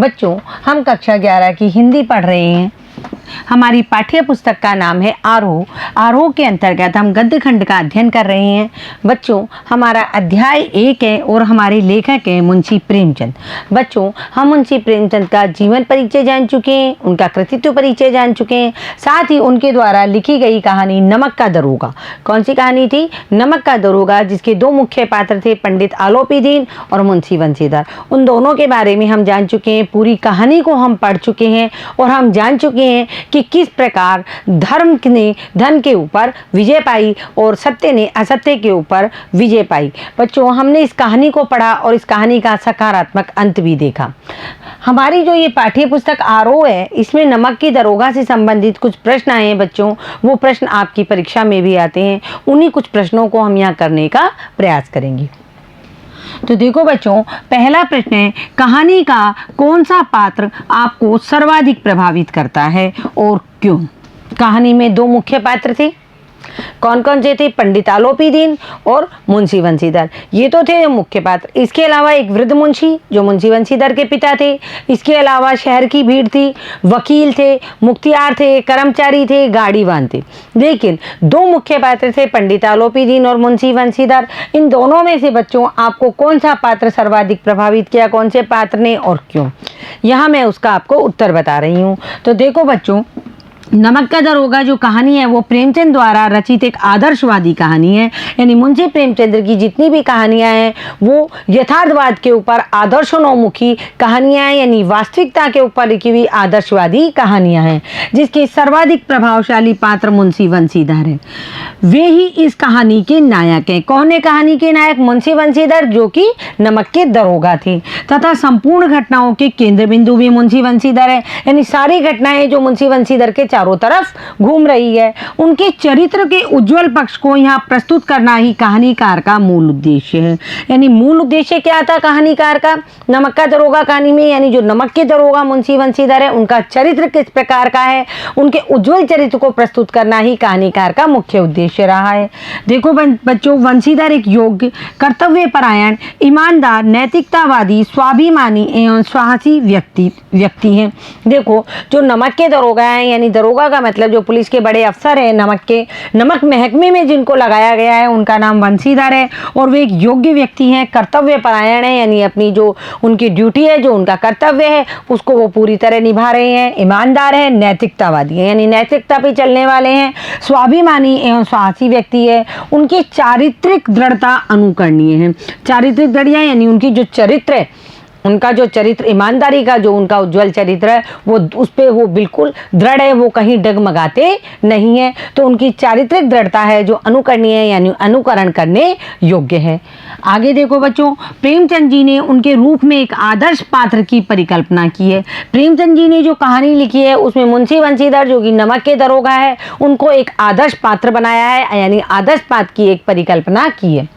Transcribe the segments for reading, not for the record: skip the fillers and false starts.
बच्चों, हम कक्षा 11 की हिंदी पढ़ रहे हैं। हमारी पाठ्य पुस्तक का नाम है आरोह। आरोह के अंतर्गत हम गद्य खंड का अध्ययन कर रहे हैं। बच्चों, हमारा अध्याय 1 है और हमारे लेखक हैं मुंशी प्रेमचंद। बच्चों, हम मुंशी प्रेमचंद का जीवन परिचय जान चुके हैं, उनका कृतित्व परिचय जान चुके हैं, साथ ही उनके द्वारा लिखी गई कहानी नमक का दरोगा। कौन सी कहानी थी? नमक का दरोगा, जिसके दो मुख्य पात्र थे, पंडित आलोपी दीन और मुंशी बंसीधर। उन दोनों के बारे में हम जान चुके हैं, पूरी कहानी को हम पढ़ चुके हैं और हम जान चुके हैं कि किस प्रकार धर्म ने धन के ऊपर विजय पाई और सत्य ने असत्य के ऊपर विजय पाई। बच्चों, हमने इस कहानी को पढ़ा और इस कहानी का सकारात्मक अंत भी देखा। हमारी जो ये पाठ्य पुस्तक आरोह है, इसमें नमक की दरोगा से संबंधित कुछ प्रश्न आए हैं। बच्चों, वो प्रश्न आपकी परीक्षा में भी आते हैं। उन्हीं कुछ प्रश्नों को हम यहाँ करने का प्रयास करेंगे। तो देखो बच्चों, पहला प्रश्न है, कहानी का कौन सा पात्र आपको सर्वाधिक प्रभावित करता है और क्यों? कहानी में दो मुख्य पात्र थे। कौन कौन से थे? पंडित आलोपी दीन और मुंशी बंसीधर। ये तो थे मुख्य पात्र। इसके अलावा एक वृद्ध मुंशी जो मुंशी बंसीधर के पिता थे। इसके अलावा शहर की भीड़ थी, वकील थे, मुख्तियार थे, कर्मचारी थे, गाड़ीवान थे। लेकिन दो मुख्य पात्र थे, पंडित आलोपी दीन और मुंशी बंसीधर। इन दोनों में से बच्चों आपको कौन सा पात्र सर्वाधिक प्रभावित किया? कौन से पात्र ने और क्यों? यहाँ मैं उसका आपको उत्तर बता रही हूँ। तो देखो बच्चों, नमक का दरोगा जो कहानी है वो प्रेमचंद द्वारा रचित एक आदर्शवादी कहानी है। यानी मुंशी प्रेमचंद की जितनी भी कहानियां हैं वो यथार्थवाद के ऊपर आदर्शोन्मुखी कहानियां हैं, यानी वास्तविकता के ऊपर लिखी हुई आदर्शवादी कहानियां हैं, जिसके सर्वाधिक प्रभावशाली पात्र मुंशी बंसीधर हैं। वे ही इस कहानी के नायक हैं। कौन है कहानी के नायक? मुंशी बंसीधर, जो कि नमक के दरोगा थे, तथा संपूर्ण घटनाओं के केंद्र बिंदु भी मुंशी बंसीधर है। यानी सारी घटनाएं जो मुंशी बंसीधर के चारों तरफ घूम रही है, उनके चरित्र के उज्जवल पक्ष को यहाँ प्रस्तुत करना ही कहानीकार का मूल उद्देश्य है। यानी मूल उद्देश्य क्या था कहानीकार का नमक का दरोगा कहानी में? यानी जो नमक के दरोगा मुंशी बंसीधर है, उनका चरित्र किस प्रकार का है, उनके उज्जवल चरित्र को प्रस्तुत करना ही कहानीकार का मुख्य उद्देश्य रहा है। देखो बच्चों, बंसीधर एक योग्य, कर्तव्यपरायण, ईमानदार, नैतिकतावादी, स्वाभिमानी एवं साहसी व्यक्ति हैं। देखो, जो नमक के दरोगा हैं, यानी दरोगा का मतलब जो पुलिस के बड़े अफसर हैं, नमक महकमे में जिनको लगाया गया है, उनका नाम बंसीधर है। और वे एक योग्य व्यक्ति हैं, कर्तव्यपरायण है, यानी अपनी जो उनकी ड्यूटी है, जो उनका कर्तव्य है, उसको वो पूरी तरह निभा रहे हैं। ईमानदार है, नैतिकतावादी है, यानी नैतिकता पे चलने वाले हैं। स्वाभिमानी एवं साहसी व्यक्ति है। उनकी चारित्रिक दृढ़ता अनुकरणीय है। चारित्रिक दृढ़ता यानी उनकी जो चरित्र है, उनका जो चरित्र, ईमानदारी का जो उनका उज्जवल चरित्र है, वो उस पे वो बिल्कुल दृढ़ है, वो कहीं डगमगाते नहीं है। तो उनकी चारित्रिक दृढ़ता है जो अनुकरणीय है, यानी अनुकरण करने योग्य है। आगे देखो बच्चों, प्रेमचंद जी ने उनके रूप में एक आदर्श पात्र की परिकल्पना की है। प्रेमचंद जी ने जो कहानी लिखी है उसमें मुंशी बंसीधर जो कि नमक के दरोगा है, उनको एक आदर्श पात्र बनाया है, यानी आदर्श पात्र की एक परिकल्पना की है,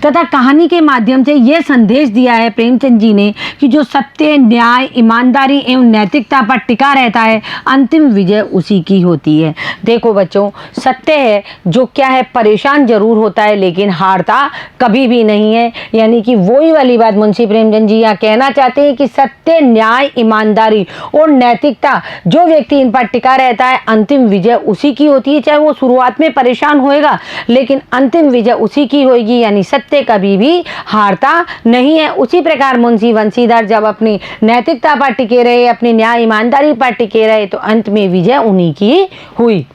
तथा कहानी के माध्यम से यह संदेश दिया है प्रेमचंद जी ने कि जो सत्य, न्याय, ईमानदारी एवं नैतिकता पर टिका रहता है, अंतिम विजय उसी की होती है। देखो बच्चों, सत्य है जो क्या है, परेशान जरूर होता है लेकिन हारता कभी भी नहीं है। यानी कि वही वाली बात मुंशी प्रेमचंद जी यहाँ कहना चाहते हैं कि सत्य, न्याय, ईमानदारी और नैतिकता, जो व्यक्ति इन पर टिका रहता है, अंतिम विजय उसी की होती है। चाहे वो शुरुआत में परेशान होएगा, लेकिन अंतिम विजय उसी की होगी। यानी सत्य कभी भी हारता नहीं है। उसी प्रकार मुंशी बंसीधर जब अपनी नैतिकता पर टिके रहे, अपनी न्याय ईमानदारी पर टिके रहे, तो अंत में विजय उन्हीं की हुई।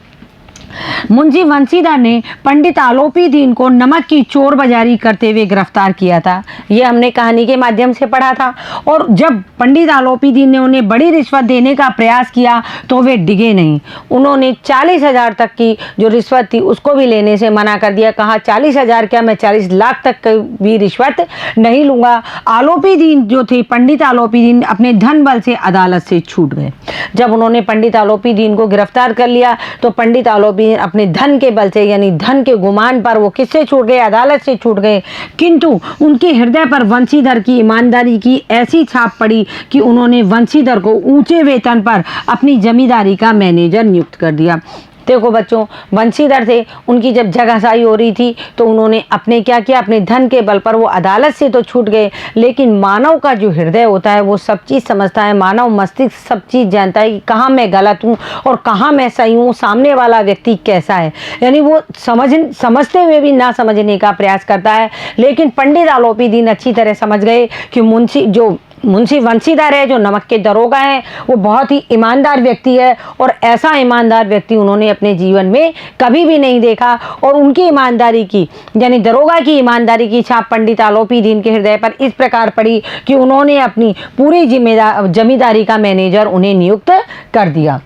मुंशी बंसीधर ने पंडित आलोपी दीन को नमक की चोर बाजारी करते हुए गिरफ्तार किया था। ये हमने कहानी के माध्यम से पढ़ा था। और जब पंडित आलोपी दीन ने उन्हें बड़ी रिश्वत देने का प्रयास किया तो वे डिगे नहीं। उन्होंने 40,000 तक की जो रिश्वत थी उसको भी लेने से मना कर दिया। कहा 40,000 क्या, मैं 40 लाख तक भी रिश्वत नहीं लूँगा। आलोपी दीन जो थे, पंडित आलोपी दीन अपने धन बल से अदालत से छूट गए। जब उन्होंने पंडित आलोपी दीन को गिरफ्तार कर लिया तो पंडित आलोपी अपने धन के बल से, यानी धन के गुमान पर, वो किससे छूट गए? अदालत से छूट गए। किंतु उनके हृदय पर बंसीधर की ईमानदारी की ऐसी छाप पड़ी कि उन्होंने बंसीधर को ऊंचे वेतन पर अपनी जमींदारी का मैनेजर नियुक्त कर दिया। देखो बच्चों, बंशीधर थे, उनकी जब जगहसाई हो रही थी तो उन्होंने अपने क्या किया, अपने धन के बल पर वो अदालत से तो छूट गए, लेकिन मानव का जो हृदय होता है वो सब चीज़ समझता है, मानव मस्तिष्क सब चीज़ जानता है कि कहाँ मैं गलत हूँ और कहाँ मैं सही हूँ, सामने वाला व्यक्ति कैसा है। यानी वो समझते हुए भी ना समझने का प्रयास करता है। लेकिन पंडित आलोपी दीन अच्छी तरह समझ गए कि मुंशी बंशीधर है, जो नमक के दरोगा हैं, वो बहुत ही ईमानदार व्यक्ति है और ऐसा ईमानदार व्यक्ति उन्होंने अपने जीवन में कभी भी नहीं देखा। और उनकी ईमानदारी की, यानी दरोगा की ईमानदारी की छाप पंडित आलोपी दीन के हृदय पर इस प्रकार पड़ी कि उन्होंने अपनी पूरी जमींदारी का मैनेजर उन्हें नियुक्त कर दिया।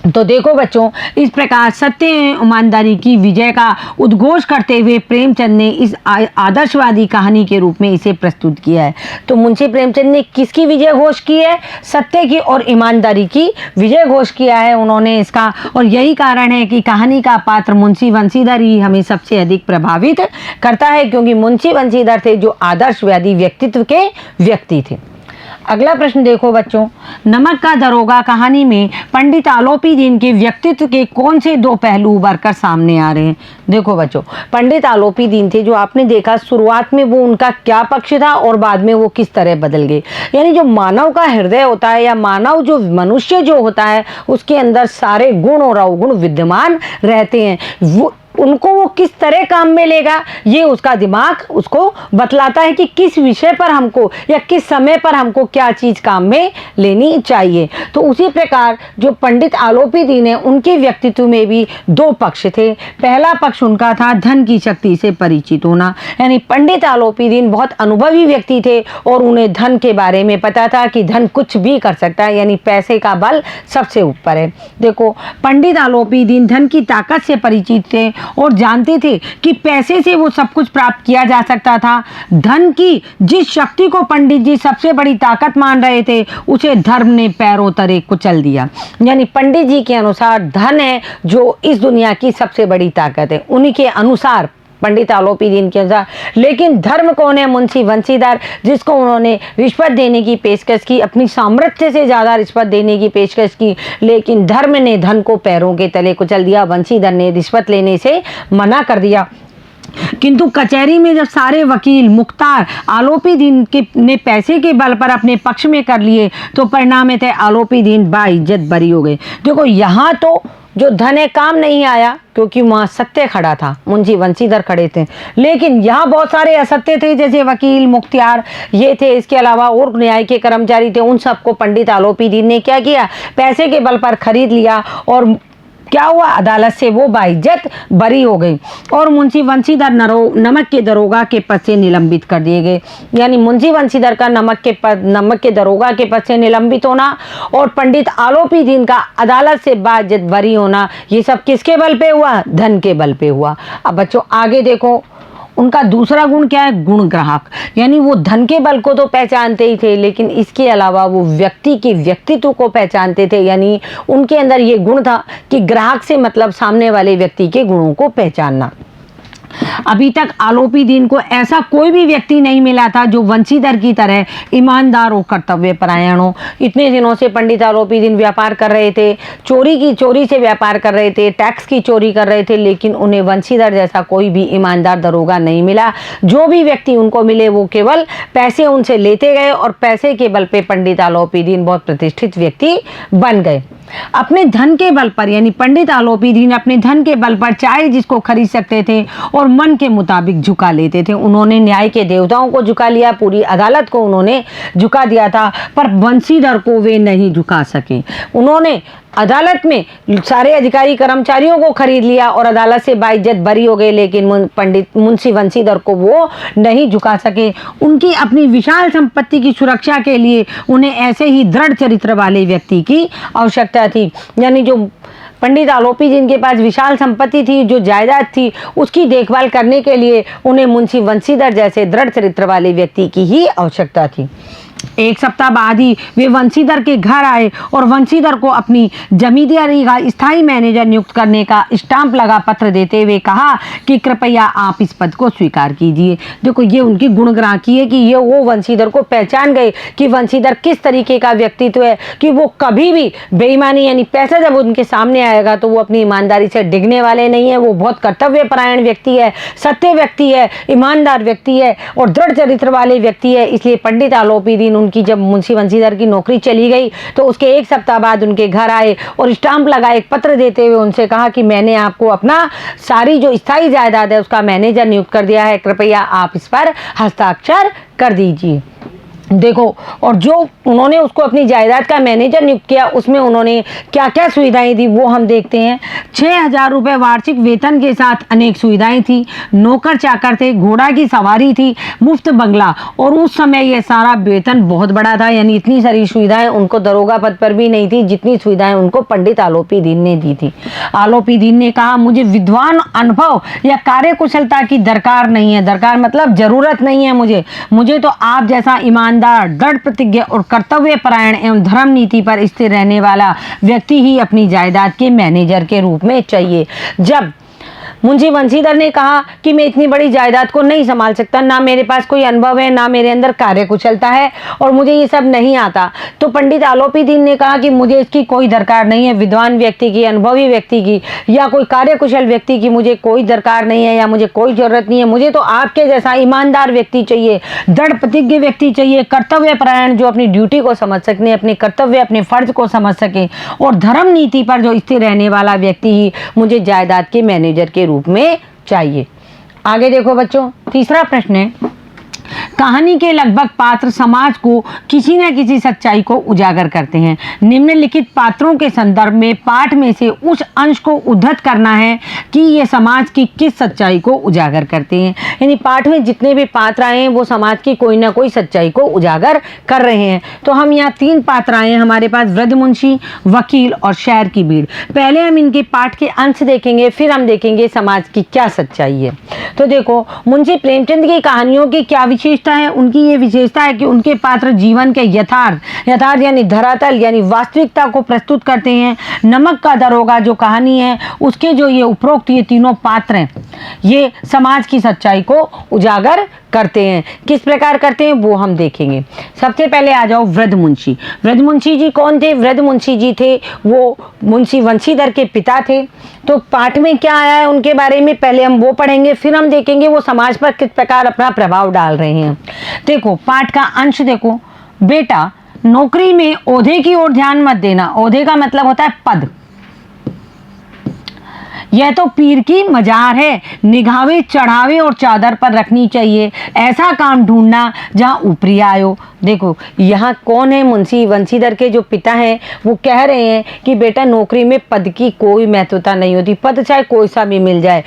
तो देखो बच्चों, इस प्रकार सत्य एवं ईमानदारी की विजय का उद्घोष करते हुए प्रेमचंद ने इस आदर्शवादी कहानी के रूप में इसे प्रस्तुत किया है। तो मुंशी प्रेमचंद ने किसकी विजय घोष की है? सत्य की और ईमानदारी की विजय घोष किया है उन्होंने इसका। और यही कारण है कि कहानी का पात्र मुंशी बंशीधर ही हमें सबसे अधिक प्रभावित करता है, क्योंकि मुंशी बंशीधर थे जो आदर्शवादी व्यक्तित्व के व्यक्ति थे। अगला प्रश्न देखो बच्चों, नमक का दरोगा कहानी में पंडित आलोपी दीन के व्यक्तित्व के कौन से दो पहलू उभर कर सामने आ रहे हैं? देखो बच्चों, पंडित आलोपी दीन थे जो आपने देखा शुरुआत में वो उनका क्या पक्ष था और बाद में वो किस तरह बदल गए। यानी जो मानव का हृदय होता है या मानव जो मनुष्य जो होता है उसके अंदर सारे गुण और अवगुण विद्यमान रहते हैं। उनको वो किस तरह काम में लेगा ये उसका दिमाग उसको बतलाता है कि किस विषय पर हमको या किस समय पर हमको क्या चीज़ काम में लेनी चाहिए। तो उसी प्रकार जो पंडित आलोपी दीन है उनके व्यक्तित्व में भी दो पक्ष थे। पहला पक्ष उनका था धन की शक्ति से परिचित होना, यानी पंडित आलोपी दीन बहुत अनुभवी व्यक्ति थे और उन्हें धन के बारे में पता था कि धन कुछ भी कर सकता है, यानी पैसे का बल सबसे ऊपर है। देखो, पंडित आलोपी दीन धन की ताकत से परिचित थे और जानते थे कि पैसे से वो सब कुछ प्राप्त किया जा सकता था। धन की जिस शक्ति को पंडित जी सबसे बड़ी ताकत मान रहे थे उसे धर्म ने पैरों तले कुचल दिया। यानी पंडित जी के अनुसार धन है जो इस दुनिया की सबसे बड़ी ताकत है, उन्हीं के अनुसार, पंडित आलोपी दीन के अनुसार। लेकिन धर्म कौन है? मुंशी बंशीधर, जिसको उन्होंने रिश्वत देने की पेशकश की, अपनी सामर्थ्य से ज़्यादा रिश्वत देने की पेशकश की, लेकिन धर्म ने धन को पैरों के तले कुचल दिया। बंशीधर ने रिश्वत लेने से मना कर दिया। किंतु कचहरी में जब सारे वकील मुख्तार आलोपी दीन ने पैसे के बल पर अपने पक्ष में कर लिए तो परिणाम में थे आलोपी दीन बाइज्जत बरी हो गए। देखो, यहाँ तो जो धन है काम नहीं आया क्योंकि वहाँ सत्य खड़ा था, मुंशी बंशीधर खड़े थे, लेकिन यहाँ बहुत सारे असत्य थे, जैसे वकील मुख्तियार ये थे, इसके अलावा और न्याय के कर्मचारी थे। उन सबको पंडित आलोपी दीन ने क्या किया? पैसे के बल पर खरीद लिया और क्या हुआ? अदालत से वो बाइज्जत बरी हो गई और मुंशी बंशीधर नमक के दरोगा के पद से निलंबित कर दिए गए। यानी मुंशी बंशीधर का नमक के दरोगा के पद से निलंबित होना और पंडित आलोपी दीन का अदालत से बाइज्जत बरी होना, ये सब किसके बल पे हुआ? धन के बल पे हुआ। अब बच्चों आगे देखो, उनका दूसरा गुण क्या है? गुण ग्राहक। यानी वो धन के बल को तो पहचानते ही थे, लेकिन इसके अलावा वो व्यक्ति के व्यक्तित्व को पहचानते थे। यानी उनके अंदर ये गुण था कि ग्राहक से मतलब सामने वाले व्यक्ति के गुणों को पहचानना। अभी तक आलोपी दीन को ऐसा कोई भी व्यक्ति नहीं मिला था जो बंशीधर की तरह ईमानदार और कर्तव्य परायण हो। इतने दिनों से पंडित आलोपी दीन व्यापार कर रहे थे, चोरी से व्यापार कर रहे थे, टैक्स की चोरी कर रहे थे, लेकिन उन्हें बंशीधर जैसा कोई भी ईमानदार दरोगा नहीं मिला। जो भी व्यक्ति उनको मिले वो केवल पैसे उनसे लेते गए और पैसे के बल पे पंडित आलोपी दीन बहुत प्रतिष्ठित व्यक्ति बन गए। अपने धन के बल पर, यानी पंडित आलोपी दीन अपने धन के बल पर चाहे जिसको खरीद सकते थे और मन के मुताबिक झुका लेते थे। उन्होंने न्याय के देवताओं को झुका लिया, पूरी अदालत को उन्होंने झुका दिया था, पर बंशीधर को वे नहीं झुका सके। उन्होंने अदालत में सारे अधिकारी कर्मचारियों को खरीद लिया और अदालत से बाइज्जत बरी हो गए, लेकिन पंडित मुंशी बंशीधर को वो नहीं झुका सके। उनकी अपनी विशाल संपत्ति की सुरक्षा के लिए उन्हें ऐसे ही दृढ़ चरित्र वाले व्यक्ति की आवश्यकता थी। यानी जो पंडित आलोपी जिनके पास विशाल संपत्ति थी, जो जायदाद थी, उसकी देखभाल करने के लिए उन्हें मुंशी बंशीधर जैसे दृढ़ चरित्र वाले व्यक्ति की ही आवश्यकता थी। एक सप्ताह बाद ही वे वंशीधर के घर आए और वंशीधर को अपनी जमींदारी का स्थायी मैनेजर नियुक्त करने का स्टाम्प लगा पत्र देते हुए कहा कि कृपया आप इस पद को स्वीकार कीजिए। देखो, ये उनकी गुणग्राहकी है कि ये वो वंशीधर को पहचान गए कि वंशीधर किस तरीके का व्यक्तित्व है, कि वो कभी भी बेईमानी यानी पैसा जब उनके सामने आएगा तो वो अपनी ईमानदारी से डिगने वाले नहीं है। वो बहुत कर्तव्यपरायण व्यक्ति है, सत्य व्यक्ति है, ईमानदार व्यक्ति है और दृढ़ चरित्र वाले व्यक्ति है। इसलिए पंडित आलोपी दीन उनकी जब मुंशी वंशीधर की नौकरी चली गई तो उसके एक सप्ताह बाद उनके घर आए और स्टाम्प लगा एक पत्र देते हुए उनसे कहा कि मैंने आपको अपना सारी जो स्थायी जायदाद है उसका मैनेजर नियुक्त कर दिया है, कृपया आप इस पर हस्ताक्षर कर दीजिए। देखो, और जो उन्होंने उसको अपनी जायदाद का मैनेजर नियुक्त किया उसमें उन्होंने क्या क्या सुविधाएं दी वो हम देखते हैं। 6,000 रुपये वार्षिक वेतन के साथ अनेक सुविधाएं थी, नौकर चाकर थे, घोड़ा की सवारी थी, मुफ्त बंगला, और उस समय ये सारा वेतन बहुत बड़ा था, यानी इतनी सारी सुविधाएं उनको दरोगा पद पर भी नहीं थी जितनी सुविधाएं उनको पंडित आलोपी दीन ने दी थी। आलोपी दीन ने कहा, मुझे विद्वान अनुभव या कार्यकुशलता की दरकार नहीं है, दरकार मतलब जरूरत नहीं है मुझे तो आप जैसा ईमानदार, दृढ़ प्रतिज्ञ और कर्तव्य परायण एवं धर्म नीति पर स्थिर रहने वाला व्यक्ति ही अपनी जायदाद के मैनेजर के रूप में चाहिए। जब मुंशी वंशीधर ने कहा कि मैं इतनी बड़ी जायदाद को नहीं संभाल सकता, ना मेरे पास कोई अनुभव है, ना मेरे अंदर कार्यकुशलता है और मुझे ये सब नहीं आता, तो पंडित आलोपी दीन ने कहा कि मुझे इसकी कोई दरकार नहीं है, विद्वान व्यक्ति की, अनुभवी व्यक्ति की या कोई कार्यकुशल व्यक्ति की मुझे कोई दरकार नहीं है या मुझे कोई ज़रूरत नहीं है। मुझे तो आपके जैसा ईमानदार व्यक्ति चाहिए, दृढ़ प्रतिज्ञ व्यक्ति चाहिए, कर्तव्य परायण जो अपनी ड्यूटी को समझ सके, अपने कर्तव्य अपने फर्ज को समझ सके और धर्म नीति पर जो स्थिर रहने वाला व्यक्ति ही मुझे जायदाद के मैनेजर के रूप में चाहिए। आगे देखो बच्चों, तीसरा प्रश्न है, कहानी के लगभग पात्र समाज को किसी न किसी सच्चाई को उजागर करते हैं। निम्नलिखित पात्रों के संदर्भ में पाठ में से उस अंश को उद्धृत करना है कि ये समाज की किस सच्चाई को उजागर करते हैं। यानी पाठ में जितने भी पात्र आए हैं वो समाज की कोई ना कोई सच्चाई को उजागर कर रहे हैं। तो हम यहाँ 3 पात्र आए हैं हमारे पास, वृद्ध मुंशी, वकील और शहर की भीड़। पहले हम इनके पाठ के अंश देखेंगे, फिर हम देखेंगे समाज की क्या सच्चाई है। तो देखो, मुंशी प्रेमचंद की कहानियों की क्या विशेषता है? उनकी ये विशेषता है कि उनके पात्र जीवन के यथार्थ यानी धरातल यानी वास्तविकता को प्रस्तुत करते हैं। नमक का दरोगा जो कहानी है उसके जो ये उपरोक्त ये तीनों पात्र हैं ये समाज की सच्चाई को उजागर करते हैं। किस प्रकार करते हैं वो हम देखेंगे। सबसे पहले आ जाओ वृद्ध मुंशी। वृद्ध मुंशी जी कौन थे? वृद्ध मुंशी जी थे वो मुंशी वंशीधर के पिता थे। तो पाठ में क्या आया है उनके बारे में पहले हम वो पढ़ेंगे, फिर हम देखेंगे वो समाज पर किस प्रकार अपना प्रभाव डाल रहे हैं। देखो पाठ का अंश देखो, बेटा नौकरी में ओहदे की ओर ध्यान मत देना। ओहदे का मतलब होता है पद। यह तो पीर की मजार है, निगाहें चढ़ावे और चादर पर रखनी चाहिए। ऐसा काम ढूंढना जहाँ ऊपरी आयो। देखो यहाँ कौन है? मुंशी वंशीधर के जो पिता हैं वो कह रहे हैं कि बेटा नौकरी में पद की कोई महत्वता नहीं होती, पद चाहे कोई सा भी मिल जाए।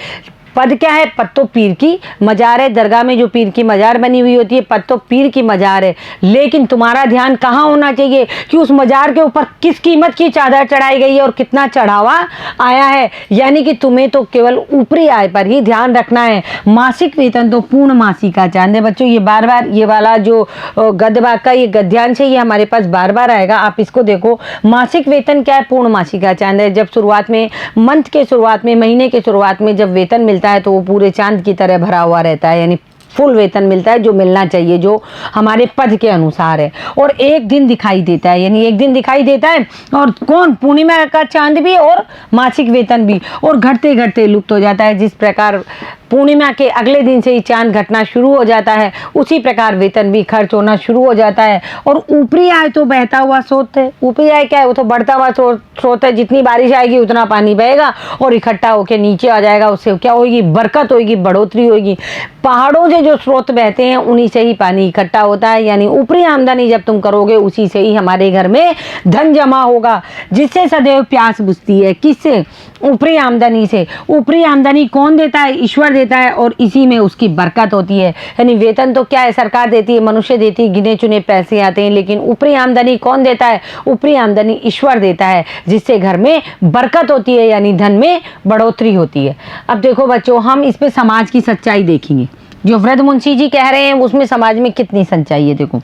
पद क्या है? पद तो पीर की मजार है। दरगाह में जो पीर की मजार बनी हुई होती है पद तो पीर की मजार है। लेकिन तुम्हारा ध्यान कहाँ होना चाहिए कि उस मजार के ऊपर किस कीमत की चादर चढ़ाई गई है और कितना चढ़ावा आया है। यानी कि तुम्हें तो केवल ऊपरी आय पर ही ध्यान रखना है। मासिक वेतन तो पूर्ण मासिक का चांद है। बच्चों ये बार बार ये वाला जो गद्य भाग का ये गद्यांश है ये हमारे पास बार बार आएगा। आप इसको देखो, मासिक वेतन क्या है? पूर्ण मासिक का चांद है। जब शुरुआत में मंथ के शुरुआत में महीने के शुरुआत में जब वेतन मिलता है तो वो पूरे चांद की तरह भरा हुआ रहता है, यानी फुल वेतन मिलता है जो मिलना चाहिए, जो हमारे पद के अनुसार है। और एक दिन दिखाई देता है, यानी एक दिन दिखाई देता है। और कौन? पूर्णिमा का चांद भी और मासिक वेतन भी। और घटते घटते लुप्त हो जाता है। जिस प्रकार पूर्णिमा के अगले दिन से ही चांद घटना शुरू हो जाता है उसी प्रकार वेतन भी खर्च होना शुरू हो जाता है। और ऊपरी आय तो बहता हुआ स्रोत है। ऊपरी आय क्या है? वो तो बढ़ता हुआ स्रोत है। जितनी बारिश आएगी उतना पानी बहेगा और इकट्ठा होकर नीचे आ जाएगा। उससे क्या होगी? बरकत होगी, बढ़ोतरी होगी। पहाड़ों से जो स्रोत बहते हैं उन्हीं से ही पानी इकट्ठा होता है। यानी ऊपरी आमदनी जब तुम करोगे उसी से ही हमारे घर में धन जमा होगा, जिससे सदैव प्यास बुझती है। किससे? ऊपरी आमदनी से। ऊपरी आमदनी कौन देता है? ईश्वर देता है और इसी में उसकी बरकत होती है। यानी वेतन तो क्या है? सरकार देती है, मनुष्य देती है, गिने चुने पैसे आते हैं। लेकिन ऊपरी आमदनी कौन देता है? ऊपरी आमदनी ईश्वर देता है, जिससे घर में बरकत होती है, यानी धन में बढ़ोतरी होती है। अब देखो बच्चों, हम इस पे समाज की सच्चाई देखेंगे। जो वृद्धमुंशी जी कह रहे हैं उसमें समाज में कितनी सच्चाई है। देखो,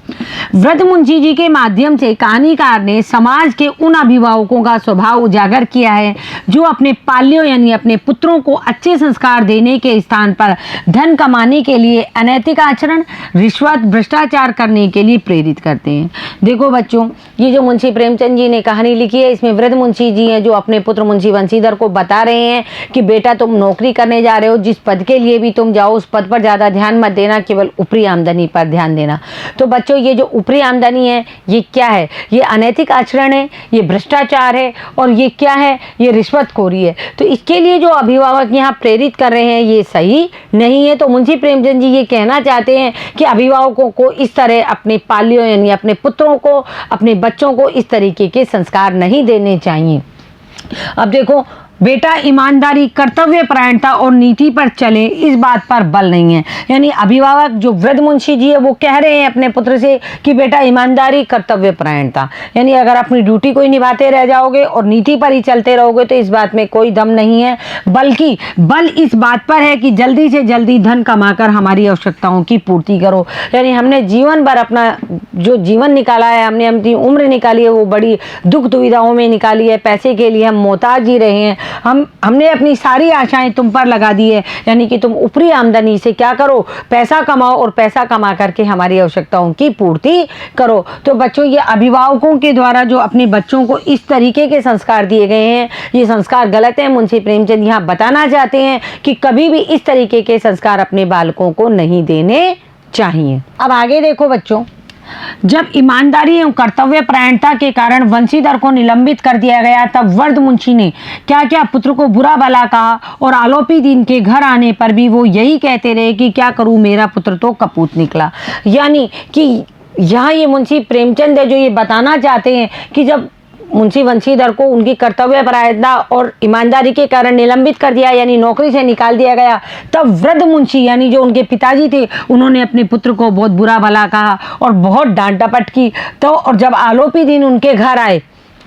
वृद्धमुंशी जी के माध्यम से कहानीकार ने समाज के उन अभिभावकों का स्वभाव उजागर किया है जो अपने पाल्यों यानी अपने पुत्रों को अच्छे संस्कार देने के स्थान पर धन कमाने के लिए अनैतिक आचरण, रिश्वत, भ्रष्टाचार करने के लिए प्रेरित करते हैं। देखो बच्चों, ये जो मुंशी प्रेमचंद जी ने कहानी लिखी है इसमें वृद्धमुंशी जी हैं जो अपने पुत्र मुंशी बंशीधर को बता रहे हैं कि बेटा तुम नौकरी करने जा रहे हो, जिस पद के लिए भी तुम जाओ उस पद पर ज़्यादा ध्यान मत देना, केवल ऊपरी आमदनी पर ध्यान देना। तो बच्चों, ये जो ऊपरी आमदनी है ये क्या है? ये अनैतिक आचरण है, ये भ्रष्टाचार है और ये क्या है? ये रिश्वतखोरी है। तो इसके लिए जो अभिभावक यहाँ प्रेरित कर रहे हैं ये सही नहीं है। तो मुंशी प्रेमचंद जी ये कहना चाहते हैं कि अभिभावकों को इस तरह अपने पाल्यों यानी अपने पुत्रों को, अपने बच्चों को इस तरीके के संस्कार नहीं देने चाहिए। अब देखो, बेटा ईमानदारी, कर्तव्य परायणता और नीति पर चले, इस बात पर बल नहीं है। यानी अभिभावक जो वृद्धमुंशी जी है वो कह रहे हैं अपने पुत्र से कि बेटा ईमानदारी, कर्तव्य परायणता, यानी अगर अपनी ड्यूटी को ही निभाते रह जाओगे और नीति पर ही चलते रहोगे तो इस बात में कोई दम नहीं है, बल्कि बल इस बात पर है कि जल्दी से जल्दी धन कमाकर हमारी आवश्यकताओं की पूर्ति करो। यानी हमने जीवन भर अपना जो जीवन निकाला है, हमने अपनी उम्र निकाली है वो बड़ी दुख दुविधाओं में निकाली है, पैसे के लिए हम मोहताज जी रहे हैं, हमने अपनी सारी आशाएं तुम पर लगा दी है। यानी कि तुम ऊपरी आमदनी से क्या करो? पैसा कमाओ और पैसा कमा करके हमारी आवश्यकताओं की पूर्ति करो। तो बच्चों, ये अभिभावकों के द्वारा जो अपने बच्चों को इस तरीके के संस्कार दिए गए हैं ये संस्कार गलत हैं। मुंशी प्रेमचंद यहाँ बताना चाहते हैं कि कभी भी इस तरीके के संस्कार अपने बालकों को नहीं देने चाहिए। अब आगे देखो बच्चों, जब ईमानदारी एवं कर्तव्य परायणता के कारण वंशीधर को निलंबित कर दिया गया तब वृद्धमुंशी ने क्या क्या पुत्र को बुरा भला कहा और आलोपी दिन के घर आने पर भी वो यही कहते रहे कि क्या करूं, मेरा पुत्र तो कपूत निकला। यानी कि यहाँ ये मुंशी प्रेमचंद है जो ये बताना चाहते हैं कि जब मुंशी बंशीधर को उनकी कर्तव्य परायणता और ईमानदारी के कारण निलंबित कर दिया यानी नौकरी से निकाल दिया गया, तब वृद्ध मुंशी यानी जो उनके पिताजी थे उन्होंने अपने पुत्र को बहुत बुरा भला कहा और बहुत डांट डपट की। तो और जब आलोपी दिन उनके घर आए,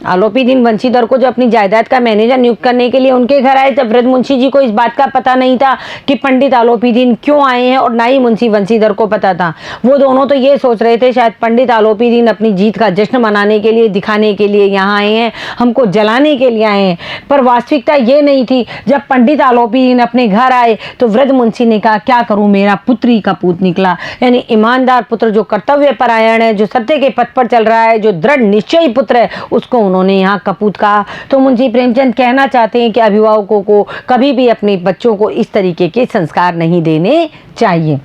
आलोपी दिन बंशीधर को जो अपनी जायदाद का मैनेजर नियुक्त करने के लिए उनके घर आए, तब वृद्धमुंशी जी को इस बात का पता नहीं था कि पंडित आलोपी दिन क्यों आए हैं और ना ही मुंशी बंशीधर को पता था। वो दोनों तो ये सोच रहे थे शायद पंडित आलोपी दिन अपनी जीत का जश्न मनाने के लिए, दिखाने के लिए यहाँ आए हैं, हमको जलाने के लिए आए हैं। पर वास्तविकता ये नहीं थी। जब पंडित आलोपी दिन अपने घर आए तो वृद्धमुंशी ने कहा क्या करूँ, मेरा पुत्र ही कपूत निकला। यानी ईमानदार पुत्र जो कर्तव्य परायण है, जो सत्य के पथ पर चल रहा है, जो दृढ़ निश्चयी पुत्र है, उसको उन्होंने यहाँ कपूत कहा। तो मुंशी प्रेमचंद कहना चाहते हैं कि अभिभावकों को कभी भी अपने बच्चों को इस तरीके के संस्कार नहीं देने चाहिए।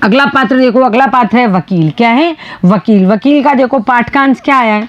अगला पात्र देखो, अगला पात्र है वकील। क्या है? वकील। वकील का देखो पाठकांश क्या है।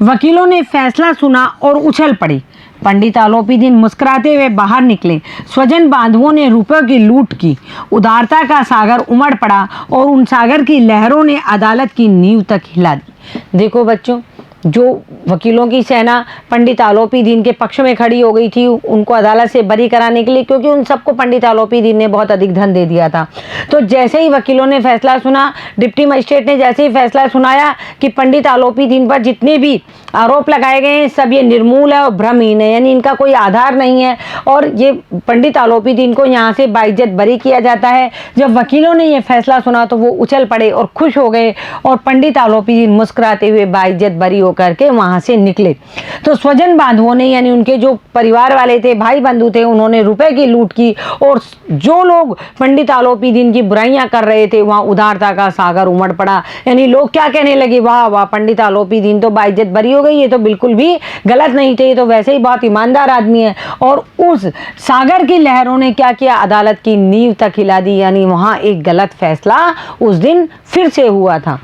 वकीलों ने फैसला सुना और उछल पड़े। पंडित आलोपी दिन मुस्कुराते हुए बाहर निकले। स्वजन बांधवों ने रुपयों की लूट की। उदारता का सागर उमड़ पड़ा और उन सागर की लहरों ने अदालत की नींव तक हिला दी। देखो बच्चों, जो वकीलों की सेना पंडित आलोपी दीन के पक्ष में खड़ी हो गई थी उनको अदालत से बरी कराने के लिए, क्योंकि उन सबको पंडित आलोपी दीन ने बहुत अधिक धन दे दिया था। तो जैसे ही वकीलों ने फैसला सुना, डिप्टी मजिस्ट्रेट ने जैसे ही फैसला सुनाया कि पंडित आलोपी दीन पर जितने भी आरोप लगाए गए हैं सब ये निर्मूल है और भ्रमहीन है, यानी इनका कोई आधार नहीं है और ये पंडित आलोपी दीन को यहाँ से बाइज्जत बरी किया जाता है। जब वकीलों ने ये फैसला सुना तो वो उछल पड़े और खुश हो गए और पंडित आलोपी दीन मुस्कुराते हुए बाइज्जत बरी होकर के वहाँ से निकले। तो स्वजन बांधवों ने यानी उनके जो परिवार वाले थे, भाई बंधु थे, उन्होंने रुपए की लूट की और जो लोग पंडित आलोपी दीन की बुराइयां कर रहे थे वहाँ उदारता का सागर उमड़ पड़ा। यानी लोग क्या कहने लगे, वाह वाह पंडित आलोपी दीन तो बाइज्जत बरी हो गई, ये तो बिल्कुल भी गलत नहीं थे, ये तो वैसे ही बहुत ईमानदार आदमी है। और उस सागर की लहरों ने क्या किया, अदालत की नींव तक हिला दी। यानी वहाँ एक गलत फैसला उस दिन फिर से हुआ था।